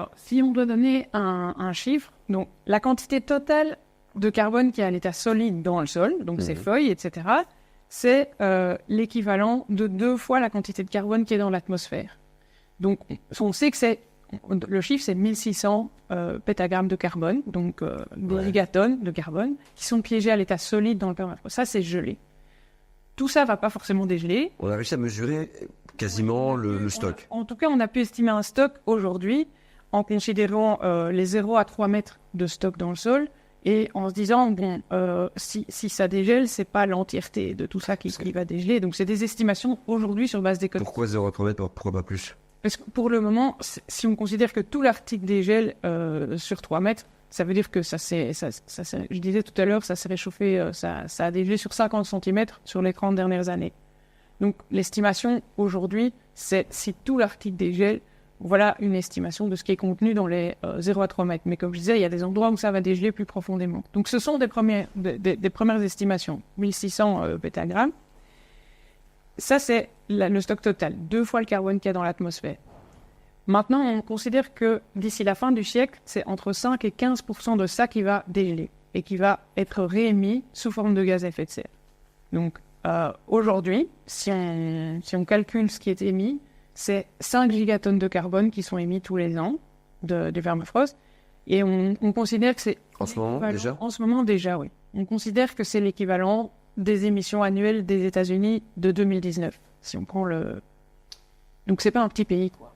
Alors, si on doit donner un chiffre, donc la quantité totale de carbone qui est à l'état solide dans le sol, donc ses feuilles, etc., c'est l'équivalent de 2 fois la quantité de carbone qui est dans l'atmosphère. Donc, on sait que le chiffre, c'est 1600 pétagrammes de carbone, donc des gigatonnes de carbone, qui sont piégés à l'état solide dans le permafrost. Ça, c'est gelé. Tout ça ne va pas forcément dégeler. On a réussi à mesurer quasiment le stock. En tout cas, on a pu estimer un stock aujourd'hui en considérant les 0 à 3 mètres de stock dans le sol et en se disant, bon, si ça dégèle, ce n'est pas l'entièreté de tout ça qui va dégeler. Donc, c'est des estimations aujourd'hui sur base des codes. Pourquoi 0,3 mètres, pourquoi pas plus? Parce que pour le moment, si on considère que tout l'Arctique dégèle sur 3 mètres, ça veut dire que je disais tout à l'heure, ça s'est réchauffé, ça a dégelé sur 50 cm sur les 30 dernières années. Donc l'estimation aujourd'hui, c'est si tout l'Arctique dégèle, voilà une estimation de ce qui est contenu dans les 0 à 3 mètres. Mais comme je disais, il y a des endroits où ça va dégeler plus profondément. Donc ce sont des premières estimations, 1600 pétagrammes. Ça, c'est le stock total, 2 fois le carbone qu'il y a dans l'atmosphère. Maintenant, on considère que d'ici la fin du siècle, c'est entre 5 et 15% de ça qui va dégeler et qui va être réémis sous forme de gaz à effet de serre. Donc, aujourd'hui, si on calcule ce qui est émis, c'est 5 gigatonnes de carbone qui sont émis tous les ans du permafrost. Et on considère que c'est... En ce moment, déjà ? En ce moment, déjà, oui. On considère que c'est l'équivalent des émissions annuelles des États-Unis de 2019, si on prend le... Donc, c'est pas un petit pays, quoi.